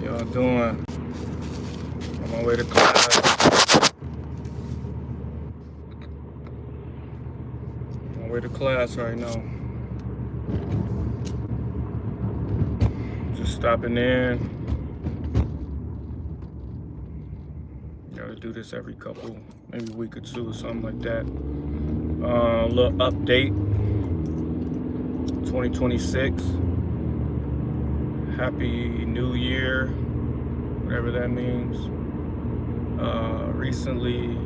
Y'all doing? On my way to class. On my way to class right now. Just stopping in. Gotta do this every couple, maybe a week or two or something like that. A little update. 2026. Happy New Year, whatever that means. Recently,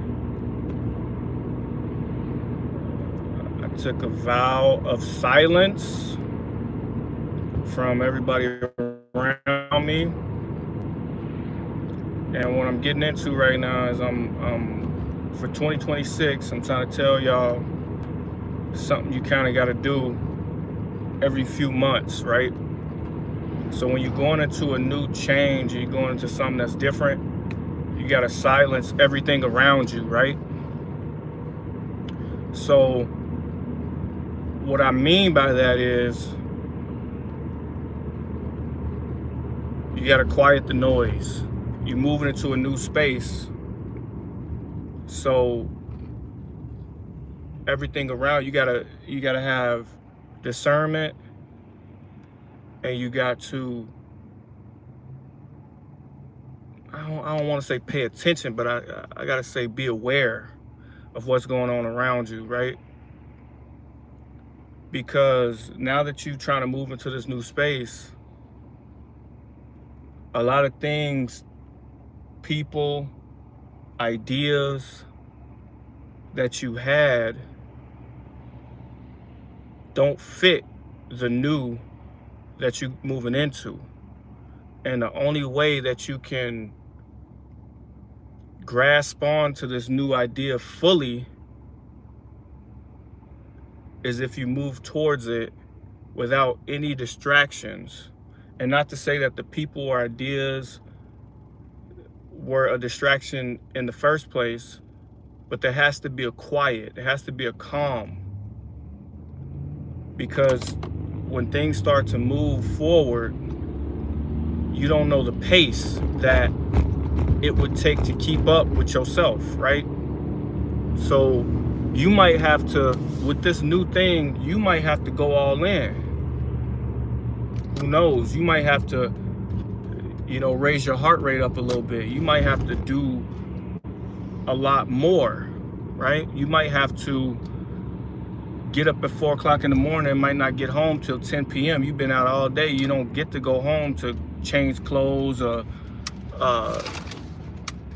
I took a vow of silence from everybody around me. And what I'm getting into right now is I'm for 2026, I'm trying to tell y'all something you kind of got to do every few months, right? So when you're going into a new change, you're going into something that's different, you got to silence everything around you, right? So what I mean by that is you got to quiet the noise. You're moving into a new space. So everything around you gotta have discernment, and you got to, I don't want to say pay attention, but I gotta say be aware of what's going on around you, right? Because now that you're trying to move into this new space, a lot of things, people, ideas that you had don't fit the new that you're moving into. And the only way that you can grasp onto this new idea fully is if you move towards it without any distractions. And not to say that the people or ideas were a distraction in the first place, but there has to be a quiet, there has to be a calm. Because when things start to move forward, you don't know the pace that it would take to keep up with yourself, right? So you might have to, with this new thing, you might have to go all in. Who knows? You might have to, raise your heart rate up a little bit. You might have to do a lot more, right? You might have to get up at 4 o'clock in the morning and might not get home till 10 p.m. You've been out all day. You don't get to go home to change clothes or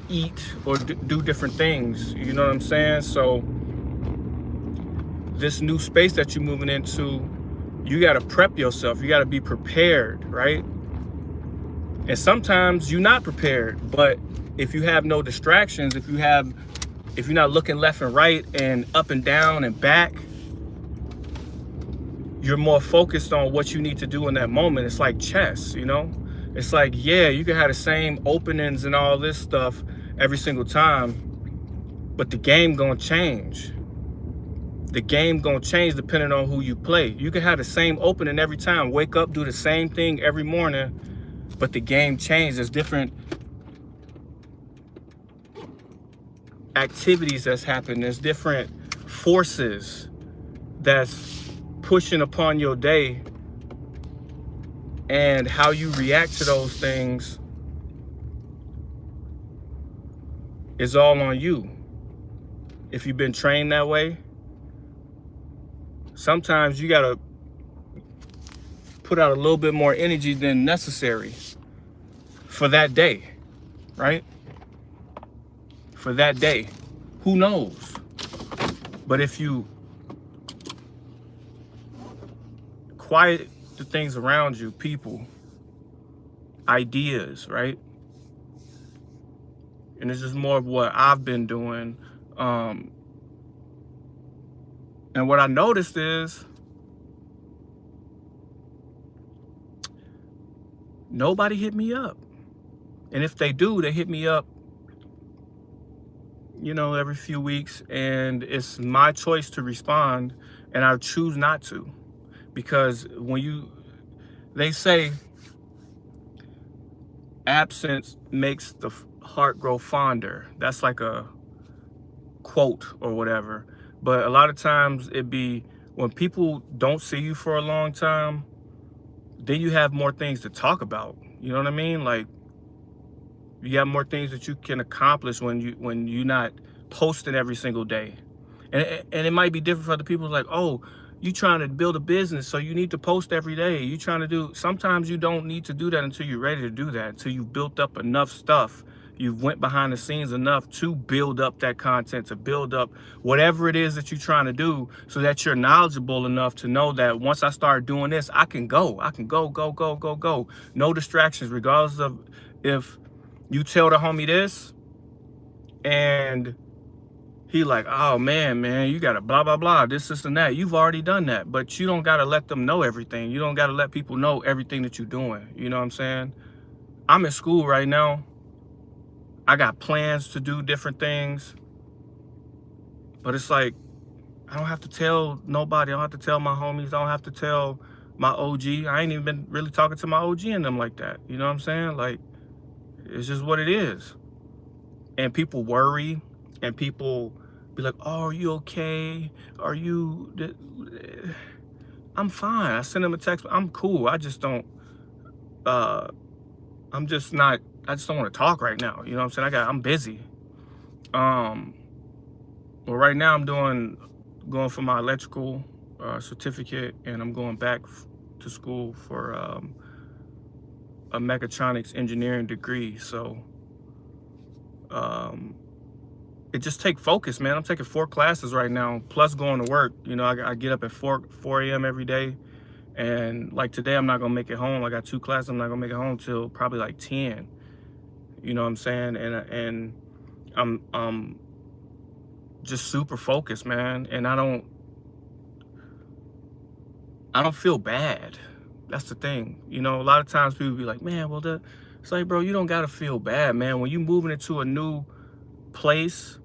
eat or do different things. You know what I'm saying? So this new space that you're moving into, you got to prep yourself. You got to be prepared, right? And sometimes you're not prepared, but if you have no distractions, if you're not looking left and right and up and down and back, you're more focused on what you need to do in that moment. It's like chess, It's like, yeah, you can have the same openings and all this stuff every single time, but the game gonna change. The game gonna change depending on who you play. You can have the same opening every time, wake up, do the same thing every morning, but the game changes. There's different activities that's happening. There's different forces that's pushing upon your day, and how you react to those things is all on you. If you've been trained that way, sometimes you gotta put out a little bit more energy than necessary for that day, right? For that day. Who knows? But if you quiet the things around you, people, ideas, right? And this is more of what I've been doing. And what I noticed is nobody hit me up. And if they do, they hit me up, every few weeks, and it's my choice to respond, and I choose not to. Because they say absence makes the heart grow fonder. That's like a quote or whatever. But a lot of times it be when people don't see you for a long time, then you have more things to talk about. You know what I mean? Like, you have more things that you can accomplish when you're not posting every single day. And it might be different for other people. Like, oh, you trying to build a business, so you need to post every day. You trying to do, sometimes you don't need to do that until you're ready to do that, until you've built up enough stuff. You've went behind the scenes enough to build up that content, to build up whatever it is that you're trying to do, so that you're knowledgeable enough to know that once I start doing this, I can go, go. No distractions, regardless of if you tell the homie this and he like, oh man, you gotta blah, blah, blah, this and that. You've already done that, but you don't gotta let them know everything. You don't gotta let people know everything that you're doing. You know what I'm saying? I'm in school right now. I got plans to do different things, but it's like, I don't have to tell nobody. I don't have to tell my homies. I don't have to tell my OG. I ain't even been really talking to my OG and them like that. You know what I'm saying? Like, it's just what it is. And people worry, and people be like, oh, are you okay? Are you, I'm fine. I send them a text, I'm cool. I just don't, I'm just not, I just don't want to talk right now. You know what I'm saying? I'm busy. Well, right now I'm going for my electrical certificate, and I'm going back to school for a mechatronics engineering degree. So, it just take focus, man. I'm taking 4 classes right now, plus going to work. You know, I get up at 4 a.m. every day. And like today, I'm not gonna make it home. I got 2 classes. I'm not gonna make it home till probably like 10. You know what I'm saying? And I'm just super focused, man. And I don't feel bad. That's the thing. You know, a lot of times people be like, man, well, it's like, bro, you don't gotta feel bad, man. When you moving into a new place,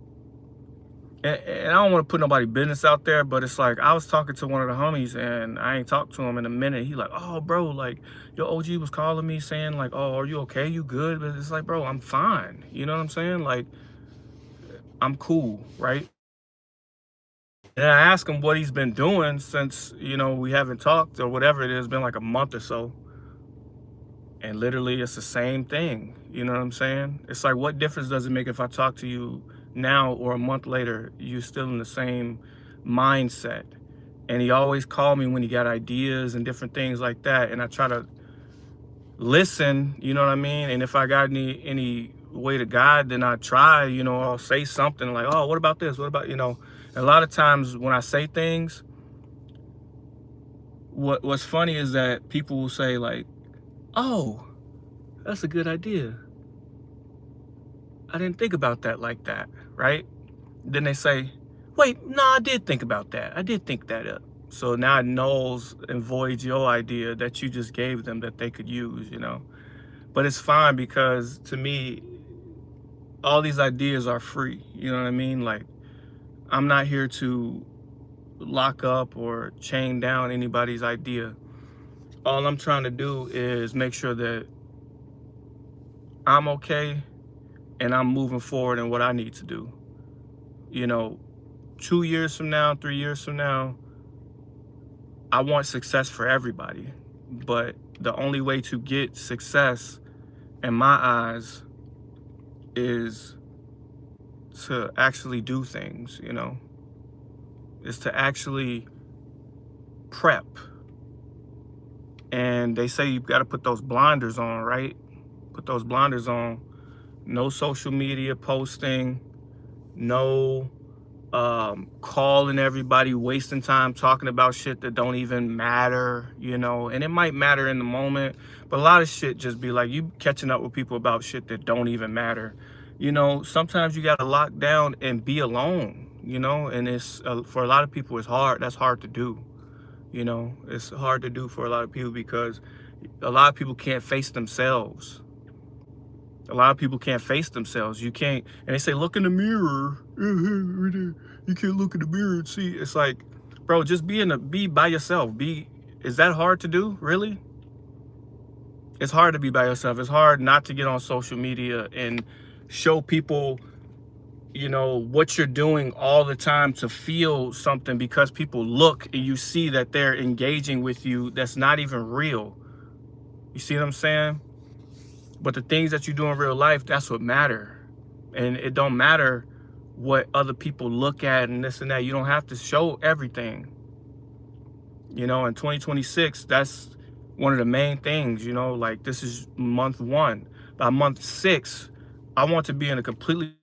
and I don't want to put nobody business out there, but it's like, I was talking to one of the homies, and I ain't talked to him in a minute. He like, oh, bro, like, your OG was calling me saying like, oh, are you okay? You good? But it's like, bro, I'm fine. You know what I'm saying? Like, I'm cool, right? And I asked him what he's been doing since, you know, we haven't talked or whatever it is, been like a month or so. And literally it's the same thing. You know what I'm saying? It's like, what difference does it make if I talk to you now or a month later? You're still in the same mindset. And he always called me when he got ideas and different things like that. And I try to listen, you know what I mean? And if I got any way to guide, then I try, you know, I'll say something like, oh, what about this? What about, you know? And a lot of times when I say things, what's funny is that people will say like, oh, that's a good idea. I didn't think about that like that, right? Then they say, wait, no, I did think about that. I did think that up. So now it nulls and voids your idea that you just gave them that they could use, you know? But it's fine, because to me, all these ideas are free. You know what I mean? Like, I'm not here to lock up or chain down anybody's idea. All I'm trying to do is make sure that I'm okay and I'm moving forward in what I need to do. You know, 2 years from now, 3 years from now, I want success for everybody. But the only way to get success, in my eyes, is to actually do things, you know? Is to actually prep. And they say you've got to put those blinders on, right? Put those blinders on. No social media posting, no calling everybody, wasting time talking about shit that don't even matter, you know? And it might matter in the moment, but a lot of shit just be like, you catching up with people about shit that don't even matter. You know, sometimes you got to lock down and be alone, you know? And it's, for a lot of people, it's hard. That's hard to do. You know, it's hard to do for a lot of people, because a lot of people can't face themselves. A lot of people can't face themselves. You can't, and they say, look in the mirror. You can't look in the mirror and see. It's like, bro, just be by yourself. Is that hard to do, really? It's hard to be by yourself. It's hard not to get on social media and show people, you know, what you're doing all the time to feel something, because people look and you see that they're engaging with you that's not even real. You see what I'm saying? But the things that you do in real life, that's what matter. And it don't matter what other people look at and this and that. You don't have to show everything. You know, in 2026, that's one of the main things, you know, like this is month 1. By month 6, I want to be in a completely